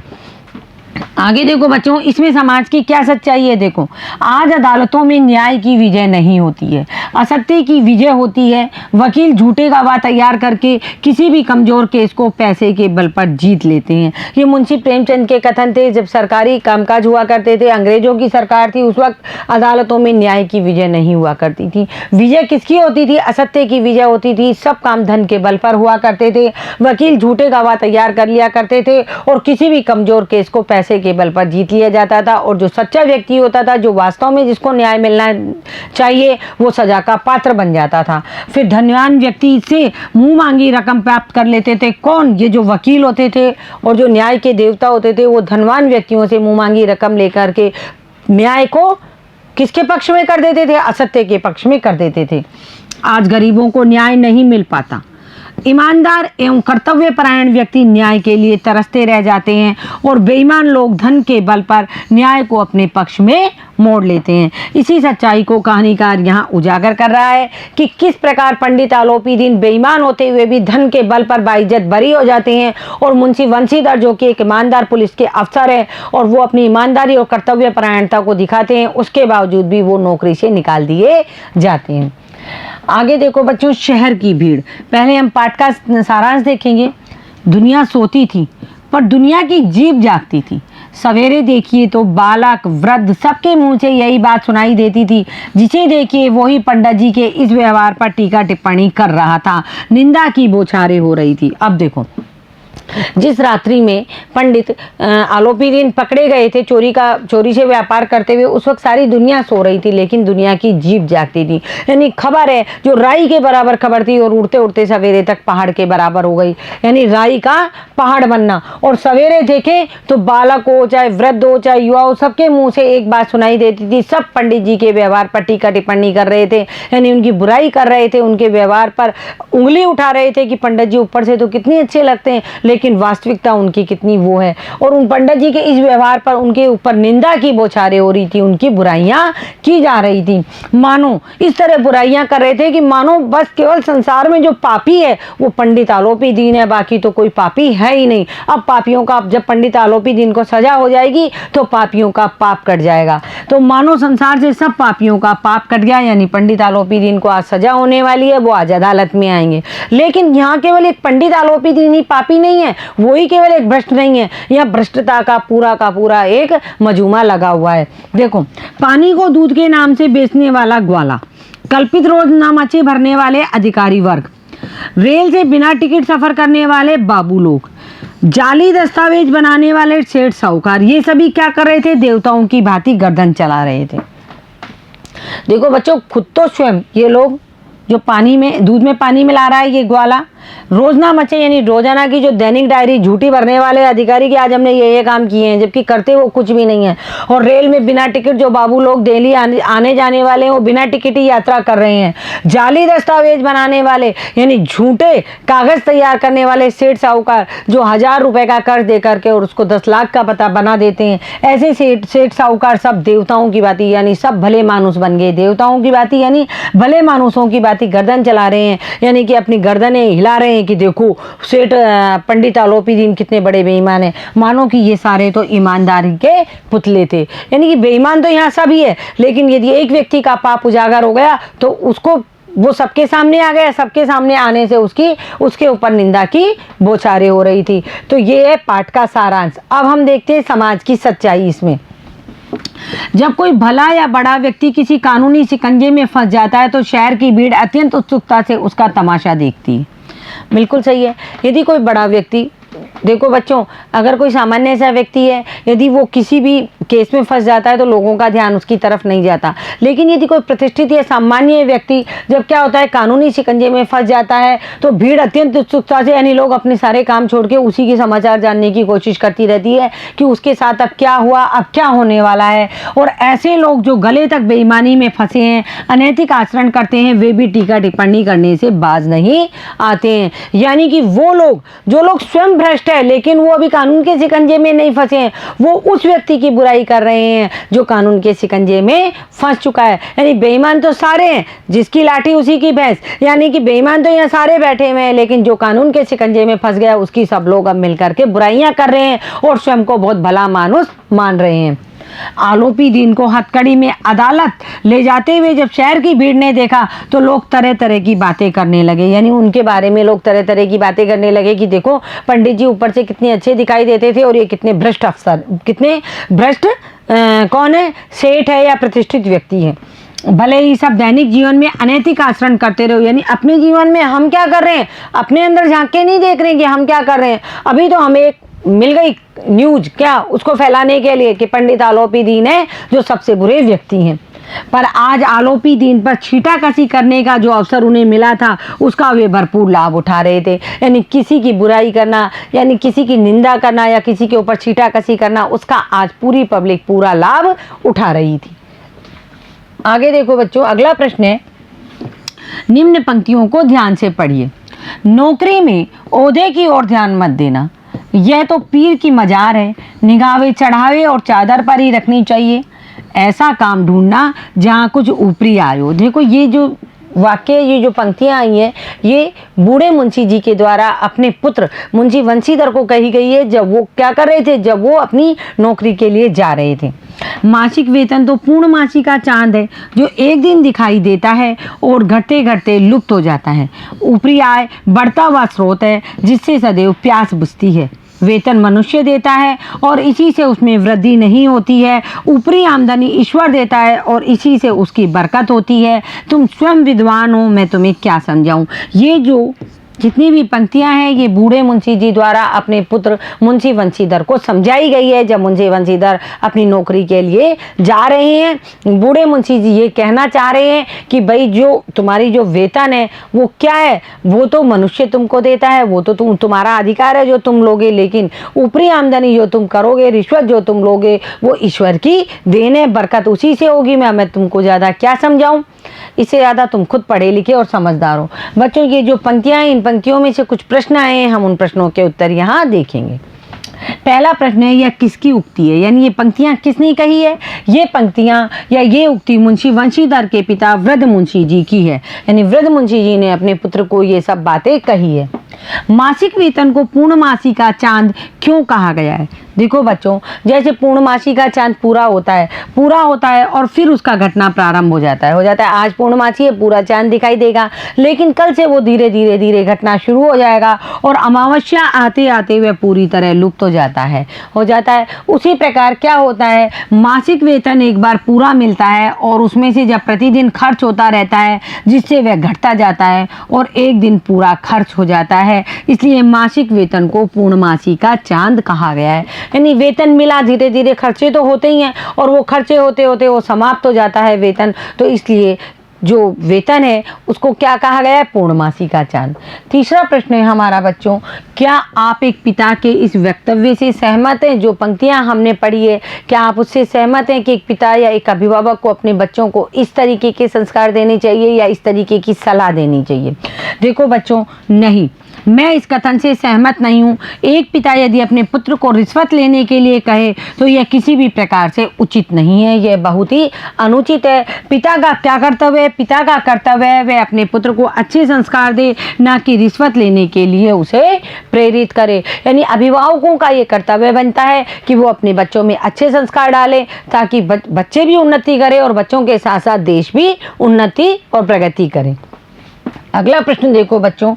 आगे देखो बच्चों, इसमें समाज की क्या सच्चाई है। देखो, आज अदालतों में न्याय की विजय नहीं होती है, असत्य की विजय होती है। वकील झूठे गवाह तैयार करके किसी भी कमजोर केस को पैसे के बल पर जीत लेते हैं। ये मुंशी प्रेमचंद के कथन थे। जब सरकारी कामकाज हुआ करते थे, अंग्रेजों की सरकार थी, उस वक्त अदालतों में न्याय की विजय नहीं हुआ करती थी। विजय किसकी होती थी? असत्य की विजय होती थी। सब काम धन के बल पर हुआ करते थे। वकील झूठे गवाह तैयार कर लिया करते थे और किसी भी कमजोर केस को पैसे पैसे के बल पर जीत लिया जाता था, और जो सच्चा व्यक्ति होता था, जो वास्तव में जिसको न्याय मिलना चाहिए, वो सजा का पात्र बन जाता था। फिर धनवान व्यक्ति से मुंह मांगी रकम प्राप्त कर लेते थे। कौन? ये जो वकील होते थे और जो न्याय के देवता होते थे, वो धनवान व्यक्तियों से मुंह मांगी रकम लेकर के न्याय को किसके पक्ष में कर देते थे? असत्य के पक्ष में कर देते थे। आज गरीबों को न्याय नहीं मिल पाता। ईमानदार एवं कर्तव्यपरायण व्यक्ति न्याय के लिए तरसते रह जाते हैं, और बेईमान लोग धन के बल पर न्याय को अपने पक्ष में मोड़ लेते हैं। इसी सच्चाई को कहानीकार यहाँ उजागर कर रहा है कि किस प्रकार पंडित आलोपीदीन बेईमान होते हुए भी धन के बल पर बाइज्जत बरी हो जाते हैं, और मुंशी वंशीधर जो कि एक ईमानदार पुलिस के अफसर हैं और वो अपनी ईमानदारी और कर्तव्यपरायणता को दिखाते हैं, उसके बावजूद भी वो नौकरी से निकाल दिए जाते हैं। आगे देखो बच्चों, शहर की भीड़। पहले हम पाठ का सारांश देखेंगे। दुनिया सोती थी पर दुनिया की जीभ जागती थी। सवेरे देखिए तो बालक वृद्ध सबके मुंह से यही बात सुनाई देती थी। जिसे देखिए वही पंडित जी के इस व्यवहार पर टीका टिप्पणी कर रहा था, निंदा की बौछारें हो रही थी। अब देखो, जिस रात्रि में पंडित आलोपीदीन पकड़े गए थे चोरी से व्यापार करते हुए, उस वक्त सारी दुनिया सो रही थी, लेकिन दुनिया की जीभ जागती थी। यानी खबर है जो राई के बराबर खबर थी, और उड़ते उड़ते सवेरे तक पहाड़ के बराबर हो गई। यानी राई का पहाड़ बनना। और सवेरे देखे तो बालक हो, चाहे वृद्ध हो, चाहे युवा हो, सबके मुंह से एक बात सुनाई देती थी। सब पंडित जी के व्यवहार पर टीका टिप्पणी कर रहे थे, यानी उनकी बुराई कर रहे थे, उनके व्यवहार पर उंगली उठा रहे थे कि पंडित जी ऊपर से तो कितने अच्छे लगते हैं, लेकिन वास्तविकता उनकी कितनी वो है। और उन पंडित जी के इस व्यवहार पर उनके ऊपर निंदा की बौछारें हो रही थी, उनकी बुराइयां की जा रही थी। मानो इस तरह बुराइयां कर रहे थे कि मानो बस केवल संसार में जो पापी है वो पंडित आलोपीदीन है, बाकी तो कोई पापी है ही नहीं। अब पापियों का, जब पंडित आलोपीदीन को सजा हो जाएगी तो पापियों का पाप कट जाएगा। तो मानो संसार से सब पापियों का पाप कट गया, यानी पंडित आलोपीदीन को आज सजा होने वाली है, वो आज अदालत में आएंगे। लेकिन यहाँ केवल एक पंडित आलोपीदीन ही पापी नहीं है, वो ही केवल एक भ्रष्ट नहीं है, यह भ्रष्टता का पूरा एक मजूमा लगा हुआ है। देखो, पानी को दूध के नाम से बेचने वाला ग्वाला, कल्पित रोजनामाचे भरने वाले अधिकारी वर्ग, रेल से बिना टिकट सफर करने वाले बाबू लोग, जाली दस्तावेज बनाने वाले सेठ साहूकार, ये सभी क्या कर रहे थे? देवताओं की भांति गर्दन चला रहे थे। देखो बच्चों, खुद तो स्वयं ये लोग जो दूध में पानी मिला रहा है, ये ग्वाला, रोजनामाचे यानी रोजाना की जो दैनिक डायरी झूठी भरने वाले अधिकारी कि आज हमने ये काम किए हैं, जबकि करते वो कुछ भी नहीं है। और रेल में बिना टिकट जो बाबू लोग दिल्ली आने जाने वाले हैं, वो बिना टिकट ही यात्रा कर रहे हैं। जाली दस्तावेज बनाने वाले यानी झूठे कागज तैयार करने वाले सेठ साहूकार जो 1000 रुपए का कर्ज दे करके और उसको 10 लाख का पता बना देते हैं, ऐसे सेठ साहूकार सब देवताओं की बाती, यानी सब भले मानुस बन गए। देवताओं की बाती यानी भले मानुसों की बाती गर्दन चला रहे हैं, यानी कि अपनी गर्दनें हिला रहे हैं कि देखो सेठ पंडित आलोपीदीन कितने बड़े बेईमान हैं। मानो कि ये सारे तो ईमानदारी के पुतले थे। यानी कि बेईमान तो यहाँ सभी है, लेकिन यदि एक व्यक्ति का पाप उजागर हो गया तो उसको वो सबके सामने आ गया। सबके सामने आने से उसके ऊपर निंदा की बौछारें हो रही थी। तो ये है पाठ का सारांश। अब हम देखते हैं समाज की सच्चाई इसमें। जब कोई भला या बड़ा व्यक्ति किसी कानूनी शिकंजे में फंस जाता है तो शहर की भीड़ अत्यंत उत्सुकता से उसका तमाशा देखती है। बिल्कुल सही है। यदि कोई बड़ा व्यक्ति, देखो बच्चों, अगर कोई सामान्य सा व्यक्ति है, यदि वो किसी भी केस में फंस जाता है तो लोगों का ध्यान उसकी तरफ नहीं जाता। लेकिन यदि कोई प्रतिष्ठित या सामान्य व्यक्ति जब क्या होता है कानूनी शिकंजे में फंस जाता है तो भीड़ अत्यंत उत्सुकता से, यानी लोग अपने सारे काम छोड़ के उसी के समाचार जानने की कोशिश करती रहती है कि उसके साथ अब क्या हुआ, अब क्या होने वाला है। और ऐसे लोग जो गले तक बेईमानी में फंसे हैं, अनैतिक आचरण करते हैं, वे भी टीका टिप्पणी करने से बाज नहीं आते हैं। यानी कि वो लोग जो लोग स्वयं भ्रष्ट है लेकिन वो अभी कानून के शिकंजे में नहीं फंसे हैं, वो उस व्यक्ति की बुराई कर रहे हैं जो कानून के शिकंजे में फंस चुका है। यानी बेईमान तो सारे हैं, जिसकी लाठी उसी की भैंस। यानी कि बेईमान तो यहाँ सारे बैठे हुए हैं, लेकिन जो कानून के शिकंजे में फंस गया उसकी सब लोग अब मिलकर के बुराइयां कर रहे हैं और स्वयं को बहुत भला मानुस मान रहे हैं। आलोपीदीन को हथकड़ी में अदालत ले जाते हुए जब शहर की भीड़ ने देखा तो लोग तरह तरह की बातें करने लगे। यानी उनके बारे में लोग तरह तरह की बातें करने लगे कि देखो पंडित जी ऊपर से कितने अच्छे दिखाई देते थे और ये कितने भ्रष्ट अफसर, कितने भ्रष्ट कौन है, सेठ है या प्रतिष्ठित व्यक्ति है। भले ही सब दैनिक जीवन में अनैतिक आचरण करते रहो, यानी अपने जीवन में हम क्या कर रहे हैं, अपने अंदर झांक के नहीं देख रहे हैं कि हम क्या कर रहे हैं। अभी तो हम एक मिल गई न्यूज क्या उसको फैलाने के लिए कि पंडित आलोपी दीन है जो सबसे बुरे व्यक्ति हैं। पर आज आलोपी दीन पर छींटाकशी करने का जो अवसर उन्हें मिला था उसका वे भरपूर लाभ उठा रहे थे। यानी किसी की बुराई करना, यानी किसी की निंदा करना या किसी के ऊपर छींटाकशी करना, उसका आज पूरी पब्लिक पूरा लाभ उठा रही थी। आगे देखो बच्चों, अगला प्रश्न है, निम्न पंक्तियों को ध्यान से पढ़िए। नौकरी में ओहदे की ओर ध्यान मत देना, यह तो पीर की मजार है, निगाहें चढ़ावे और चादर पर ही रखनी चाहिए। ऐसा काम ढूंढना जहाँ कुछ ऊपरी आए हो। देखो ये जो वाक्य, ये जो पंक्तियाँ आई हैं, ये बूढ़े मुंशी जी के द्वारा अपने पुत्र मुंशी वंशीधर को कही गई है जब वो क्या कर रहे थे, जब वो अपनी नौकरी के लिए जा रहे थे। मासिक वेतन तो पूर्णमासी का चांद है जो एक दिन दिखाई देता है और घटते घटते लुप्त हो जाता है। ऊपरी आय बढ़ता हुआ स्रोत है जिससे सदैव प्यास बुझती है। वेतन मनुष्य देता है और इसी से उसमें वृद्धि नहीं होती है। ऊपरी आमदनी ईश्वर देता है और इसी से उसकी बरकत होती है। तुम स्वयं विद्वान हो, मैं तुम्हें क्या समझाऊं। ये जो जितनी भी पंक्तियां हैं ये बूढ़े मुंशी जी द्वारा अपने पुत्र मुंशी वंशीधर को समझाई गई है जब मुंशी वंशीधर अपनी नौकरी के लिए जा रहे हैं। बूढ़े मुंशी जी ये कहना चाह रहे हैं कि भाई जो तुम्हारी जो वेतन है वो क्या है, वो तो मनुष्य तुमको देता है, वो तो तुम्हारा अधिकार है जो तुम लोगे, लेकिन ऊपरी आमदनी जो तुम करोगे, रिश्वत जो तुम लोगे, वो ईश्वर की देन है, बरकत उसी से होगी। मैं तुमको ज़्यादा क्या समझाऊँ, इससे ज़्यादा तुम खुद पढ़े लिखे और समझदार हो। बच्चों ये जो पंक्तियाँ हैं, इन पंक्तियों में से कुछ प्रश्न आए हैं, हम उन प्रश्नों के उत्तर यहाँ देखेंगे। पहला प्रश्न है, यह किसकी उक्ति है, यानी ये पंक्तियाँ किसने कही है। ये पंक्तियाँ या ये उक्ति मुंशी वंशीधर के पिता वृद्ध मुंशी जी की है, यानी वृद्ध मुंशी जी ने अपने पुत्र को ये सब बातें कही है। मासिक वेतन को पूर्णमासी का चांद क्यों कहा गया है। देखो बच्चों, जैसे पूर्णमासी का चांद पूरा होता है और फिर उसका घटना प्रारंभ हो जाता है। आज पूर्णमासी है, पूरा चांद दिखाई देगा, लेकिन कल से वो धीरे धीरे घटना शुरू हो जाएगा और अमावस्या आते आते वह पूरी तरह लुप्त हो जाता है। उसी प्रकार क्या होता है, मासिक वेतन एक बार पूरा मिलता है और उसमें से जब प्रतिदिन खर्च होता रहता है जिससे वह घटता जाता है और एक दिन पूरा खर्च हो जाता है, इसलिए मासिक वेतन को पूर्णमासी का चांद कहा गया है। यानी वेतन मिला, धीरे धीरे खर्चे तो होते ही हैं और वो खर्चे होते होते वो समाप्त हो जाता है वेतन, तो इसलिए जो वेतन है उसको क्या कहा गया है, पूर्णमासी का चांद। तीसरा प्रश्न है हमारा बच्चों, क्या आप एक पिता के इस वक्तव्य से सहमत हैं। जो पंक्तियां हमने पढ़ी है, क्या आप उससे सहमत हैं कि एक पिता या एक अभिभावक को अपने बच्चों को इस तरीके के संस्कार देने चाहिए या इस तरीके की सलाह देनी चाहिए। देखो बच्चों, नहीं, मैं इस कथन से सहमत नहीं हूँ। एक पिता यदि अपने पुत्र को रिश्वत लेने के लिए कहे तो यह किसी भी प्रकार से उचित नहीं है, यह बहुत ही अनुचित है। पिता का क्या कर्तव्य है, पिता का कर्तव्य है वह अपने पुत्र को अच्छे संस्कार दे, ना कि रिश्वत लेने के लिए उसे प्रेरित करे। यानी अभिभावकों का ये कर्तव्य बनता है कि वो अपने बच्चों में अच्छे संस्कार डालें ताकि बच्चे भी उन्नति करें और बच्चों के साथ साथ देश भी उन्नति और प्रगति करें। अगला प्रश्न देखो बच्चों,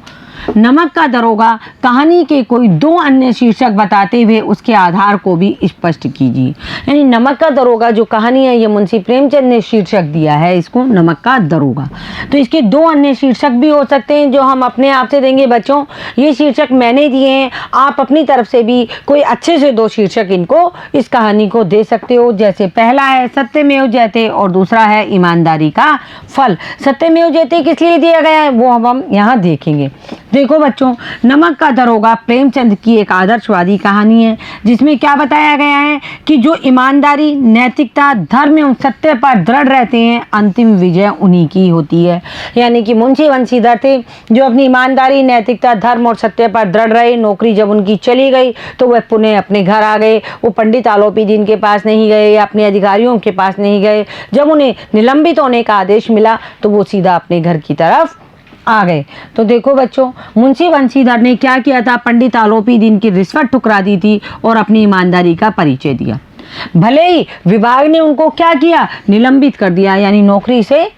नमक का दरोगा कहानी के कोई दो अन्य शीर्षक बताते हुए उसके आधार को भी स्पष्ट कीजिए। यानी नमक का दरोगा जो कहानी है ये मुंशी प्रेमचंद ने शीर्षक दिया है इसको, नमक का दरोगा। तो इसके दो अन्य शीर्षक भी हो सकते हैं जो हम अपने आप से देंगे बच्चों। ये शीर्षक मैंने दिए हैं, आप अपनी तरफ से भी कोई अच्छे से दो शीर्षक इनको, इस कहानी को दे सकते हो। जैसे पहला है सत्यमेव जयते और दूसरा है ईमानदारी का फल। सत्यमेव जयते किस लिए दिया गया है वो हम यहाँ देखेंगे। देखो बच्चों, नमक का दरोगा प्रेमचंद की एक आदर्शवादी कहानी है जिसमें क्या बताया गया है कि जो ईमानदारी, नैतिकता, धर्म एवं सत्य पर दृढ़ रहते हैं अंतिम विजय उन्हीं की होती है। यानी कि मुंशी वंशीधर थे जो अपनी ईमानदारी, नैतिकता, धर्म और सत्य पर दृढ़ रहे। नौकरी जब उनकी चली गई तो वह पुनः अपने घर आ गए। वो पंडित आलोपी दीन के पास नहीं गए या अपने अधिकारियों के पास नहीं गए। जब उन्हें निलंबित होने का आदेश मिला तो वो सीधा अपने घर की तरफ आ गए। तो देखो बच्चों, मुंशी वंशीधर ने क्या किया था, पंडित आलोपी दीन की रिश्वत ठुकरा दी थी और अपनी ईमानदारी का परिचय दिया। भले ही विभाग ने उनको क्या किया, निलंबित कर दिया, यानी नौकरी से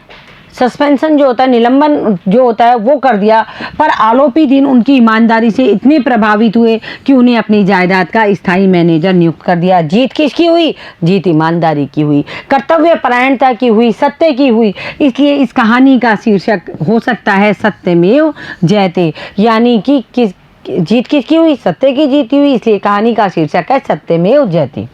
सस्पेंशन जो होता है, निलंबन जो होता है वो कर दिया, पर आलोपी दीन उनकी ईमानदारी से इतने प्रभावित हुए कि उन्हें अपनी जायदाद का स्थायी मैनेजर नियुक्त कर दिया। जीत किसकी हुई, जीत ईमानदारी की हुई, कर्तव्य परायणता की हुई, सत्य की हुई। इसलिए इस कहानी का शीर्षक हो सकता है सत्यमेव जयते, यानी कि जीत किसकी हुई? सत्य की जीत हुई, इसलिए कहानी का शीर्षक है सत्यमेव जयते।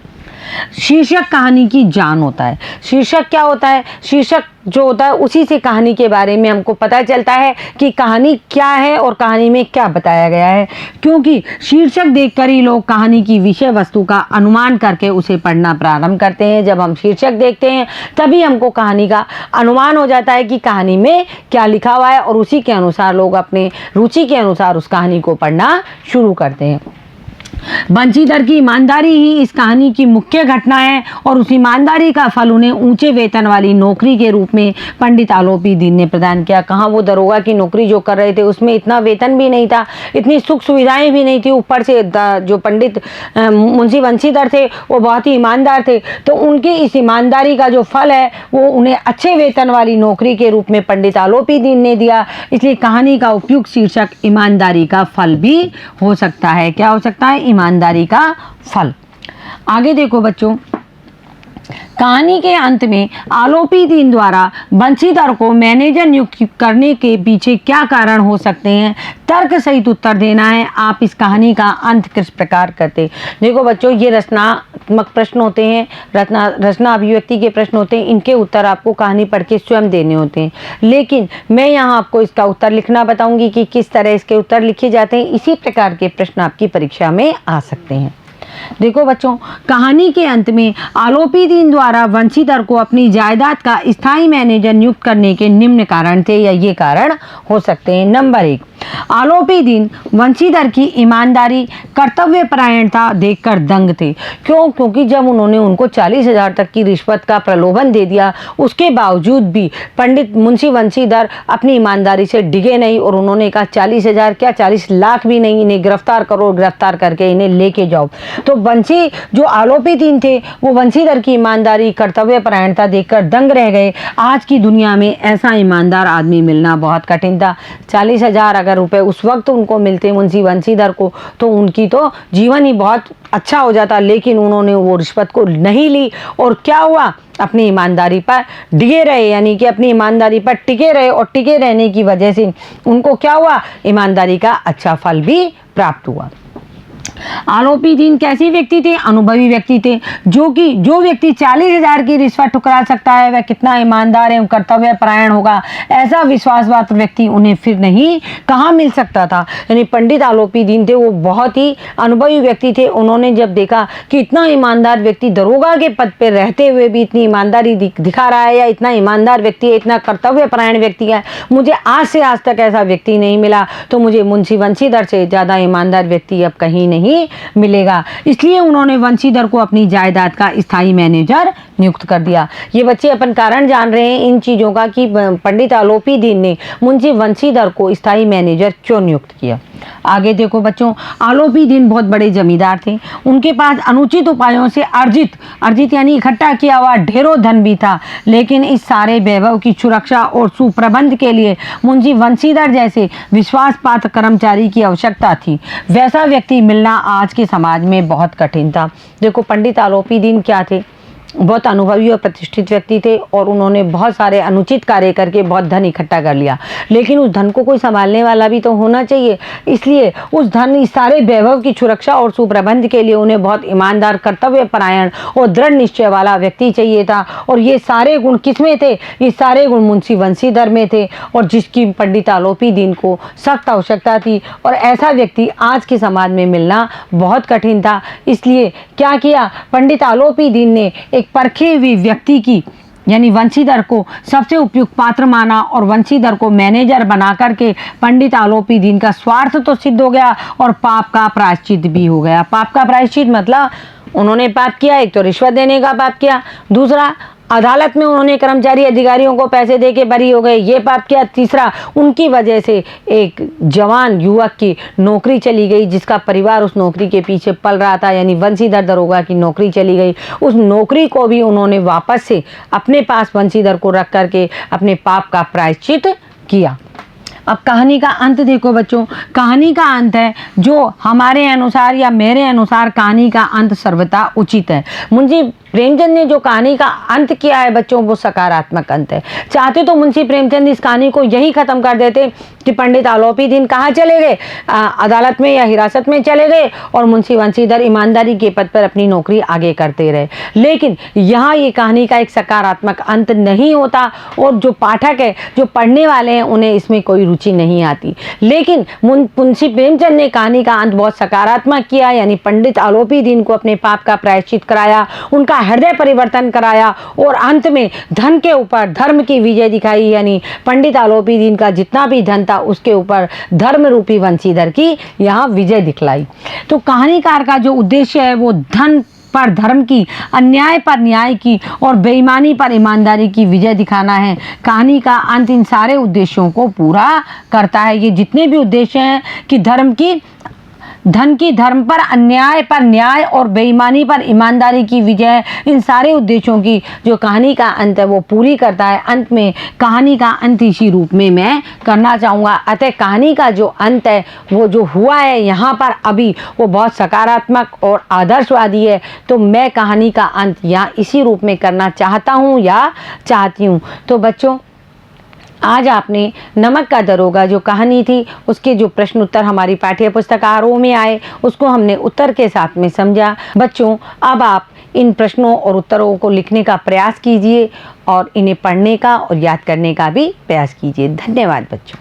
शीर्षक कहानी की जान होता है। शीर्षक क्या होता है? शीर्षक जो होता है उसी से कहानी के बारे में हमको पता चलता है कि कहानी क्या है और कहानी में क्या बताया गया है, क्योंकि शीर्षक देखकर ही लोग कहानी की विषय वस्तु का अनुमान करके उसे पढ़ना प्रारंभ करते हैं। जब हम शीर्षक देखते हैं तभी हमको कहानी का अनुमान हो जाता है कि कहानी में क्या लिखा हुआ है, और उसी के अनुसार लोग अपने रुचि के अनुसार उस कहानी को पढ़ना शुरू करते हैं। बंशीधर की ईमानदारी ही इस कहानी की मुख्य घटना है, और उस ईमानदारी का फल उन्हें ऊंचे वेतन वाली नौकरी के रूप में पंडित आलोपी दीन ने प्रदान किया। कहाँ वो दरोगा की नौकरी जो कर रहे थे उसमें इतना वेतन भी नहीं था, इतनी सुख सुविधाएं भी नहीं थी, ऊपर से जो पंडित मुंशी बंशीधर थे वो बहुत ही ईमानदार थे, तो उनकी इस ईमानदारी का जो फल है वो उन्हें अच्छे वेतन वाली नौकरी के रूप में पंडित आलोपी दीन ने दिया। इसलिए कहानी का उपयुक्त शीर्षक ईमानदारी का फल भी हो सकता है। क्या हो सकता है? ईमानदारी का फल। आगे देखो बच्चों, कहानी के अंत में आलोपी दीन द्वारा बंशीधर को मैनेजर नियुक्त करने के पीछे क्या कारण हो सकते हैं, तर्क सहित उत्तर देना है। आप इस कहानी का अंत किस प्रकार करते? देखो बच्चों, ये रचनात्मक प्रश्न होते हैं, रचना अभिव्यक्ति के प्रश्न होते हैं, इनके उत्तर आपको कहानी पढ़ के स्वयं देने होते हैं। लेकिन मैं यहाँ आपको इसका उत्तर लिखना बताऊंगी कि किस तरह इसके उत्तर लिखे जाते हैं। इसी प्रकार के प्रश्न आपकी परीक्षा में आ सकते हैं। देखो बच्चों, कहानी के अंत में आलोपी दीन द्वारा बंशीधर को अपनी जायदाद का स्थायी मैनेजर नियुक्त करने के निम्न कारण थे, या ये कारण हो सकते हैं। नंबर 1, आलोपी दीन बंशीधर की ईमानदारी, कर्तव्य परायणता देखकर दंग थे। क्यों? क्योंकि जब उन्होंने उनको 40,000 तक की रिश्वत का प्रलोभन दे दिया, उसके बावजूद भी पंडित मुंशी बंशीधर अपनी ईमानदारी से डिगे नहीं, और उन्होंने कहा 40,000 क्या, 40 लाख भी नहीं, इन्हें गिरफ्तार करो, गिरफ्तार करके इन्हें लेके जाओ। तो बंशी जो आलोपी दीन थे वो बंशीधर की ईमानदारी, कर्तव्य परायणता देखकर दंग रह गए। आज की दुनिया में ऐसा ईमानदार आदमी मिलना बहुत कठिन था। 40,000 अगर रुपए उस वक्त उनको मिलते मुंशी बंशीधर को, तो उनकी तो जीवन ही बहुत अच्छा हो जाता, लेकिन उन्होंने वो रिश्वत को नहीं ली, और क्या हुआ? अपनी ईमानदारी पर डिगे रहे, यानी कि अपनी ईमानदारी पर टिके रहे, और टिके रहने की वजह से उनको क्या हुआ? ईमानदारी का अच्छा फल भी प्राप्त हुआ। आलोपी दीन कैसे व्यक्ति थे? अनुभवी व्यक्ति थे। जो व्यक्ति 40,000 की रिश्वत ठुकरा सकता है वह कितना ईमानदार एवं कर्तव्य परायण होगा। ऐसा विश्वासपात्र व्यक्ति उन्हें फिर नहीं कहाँ मिल सकता था। यानी पंडित आलोपी दीन थे, वो बहुत ही अनुभवी व्यक्ति थे। उन्होंने जब देखा कि इतना ईमानदार व्यक्ति दरोगा के पद पर रहते हुए भी इतनी ईमानदारी दिखा रहा है, या इतना ईमानदार व्यक्ति है, इतना कर्तव्य परायण व्यक्ति है, मुझे आज से आज तक ऐसा व्यक्ति नहीं मिला, तो मुझे मुंशी बंशीधर से ज़्यादा ईमानदार व्यक्ति अब कहीं नहीं मिलेगा। इसलिए उन्होंने बंशीधर को अपनी जायदाद का स्थायी मैनेजर नियुक्त कर दिया। ये बच्चे अपन कारण जान रहे हैं इन चीज़ों का कि पंडित आलोपी दीन ने मुंशी बंशीधर को स्थायी मैनेजर क्यों नियुक्त किया। आगे देखो बच्चों, आलोपी दीन बहुत बड़े जमींदार थे। उनके पास अनुचित उपायों से अर्जित यानी इकट्ठा किया हुआ ढेरों धन भी था, लेकिन इस सारे वैभव की सुरक्षा और सुप्रबंध के लिए मुंशी बंशीधर जैसे विश्वासपात्र कर्मचारी की आवश्यकता थी। वैसा व्यक्ति मिलना आज के समाज में बहुत कठिन था। देखो, पंडित आलोपी दीन क्या थे? बहुत अनुभवी और प्रतिष्ठित व्यक्ति थे, और उन्होंने बहुत सारे अनुचित कार्य करके बहुत धन इकट्ठा कर लिया, लेकिन उस धन को कोई संभालने वाला भी तो होना चाहिए। इसलिए उस धन, इस सारे वैभव की सुरक्षा और सुप्रबंध के लिए उन्हें बहुत ईमानदार, कर्तव्य परायण और दृढ़ निश्चय वाला व्यक्ति चाहिए था। और ये सारे गुण किसमें थे? ये सारे गुण मुंशी बंशीधर में थे, और जिसकी पंडित आलोपी दीन को सख्त आवश्यकता थी। और ऐसा व्यक्ति आज के समाज में मिलना बहुत कठिन था। इसलिए क्या किया? पंडित आलोपी दीन ने एक परखे हुए व्यक्ति की, यानी बंशीधर को सबसे उपयुक्त पात्र माना, और बंशीधर को मैनेजर बना करके पंडित आलोपी दीन का स्वार्थ तो सिद्ध हो गया और पाप का प्रायश्चित भी हो गया। पाप का प्रायश्चित मतलब उन्होंने पाप किया, एक तो रिश्वत देने का पाप किया, दूसरा अदालत में उन्होंने कर्मचारी अधिकारियों को पैसे दे के बरी हो गए, ये पाप किया, तीसरा उनकी वजह से एक जवान युवक की नौकरी चली गई, जिसका परिवार उस नौकरी के पीछे पल रहा था, यानी बंशीधर दरोगा की नौकरी चली गई। उस नौकरी को भी उन्होंने वापस से अपने पास बंशीधर को रख करके अपने पाप का प्रायश्चित किया। अब कहानी का अंत देखो बच्चों, कहानी का अंत है जो हमारे अनुसार या मेरे अनुसार कहानी का अंत सर्वथा उचित है। मुंशी प्रेमचंद ने जो कहानी का अंत किया है बच्चों, वो सकारात्मक अंत है। चाहते तो मुंशी प्रेमचंद इस कहानी को यही खत्म कर देते कि पंडित आलोपीदीन कहाँ चले गए, अदालत में या हिरासत में चले गए, और मुंशी बंशीधर ईमानदारी के पद पर अपनी नौकरी आगे करते रहे। लेकिन यहाँ ये कहानी का एक सकारात्मक अंत नहीं होता, और जो पाठक है, जो पढ़ने वाले हैं, उन्हें इसमें कोई रुचि नहीं आती। लेकिन मुंशी प्रेमचंद ने कहानी का अंत बहुत सकारात्मक किया, यानी पंडित आलोपीदीन को अपने पाप का प्रायश्चित कराया, उनका हृदय परिवर्तन कराया, और अंत में धन के ऊपर धर्म की विजय दिखाई, यानी पंडित आलोपीदीन का जितना भी धन था उसके ऊपर धर्म रूपी वंशीधर की यहाँ विजय दिखलाई। तो कहानीकार का जो उद्देश्य है वो धन पर धर्म की, अन्याय पर न्याय की, और बेईमानी पर ईमानदारी की विजय दिखाना है। कहानी का अंत इन सारे उद्देश्यों को पूरा करता है। ये जितने भी उद्देश्य हैं कि धन की धर्म पर, अन्याय पर न्याय, और बेईमानी पर ईमानदारी की विजय, इन सारे उद्देश्यों की जो कहानी का अंत है वो पूरी करता है। अंत में कहानी का अंत इसी रूप में मैं करना चाहूँगा। अतः कहानी का जो अंत है वो जो हुआ है यहाँ पर अभी, वो बहुत सकारात्मक और आदर्शवादी है। तो मैं कहानी का अंत यहाँ इसी रूप में करना चाहता हूँ या चाहती हूँ। तो बच्चों, आज आपने नमक का दरोगा जो कहानी थी उसके जो प्रश्न उत्तर हमारी पाठ्य पुस्तक आरोह में आए, उसको हमने उत्तर के साथ में समझा। बच्चों, अब आप इन प्रश्नों और उत्तरों को लिखने का प्रयास कीजिए और इन्हें पढ़ने का और याद करने का भी प्रयास कीजिए। धन्यवाद बच्चों।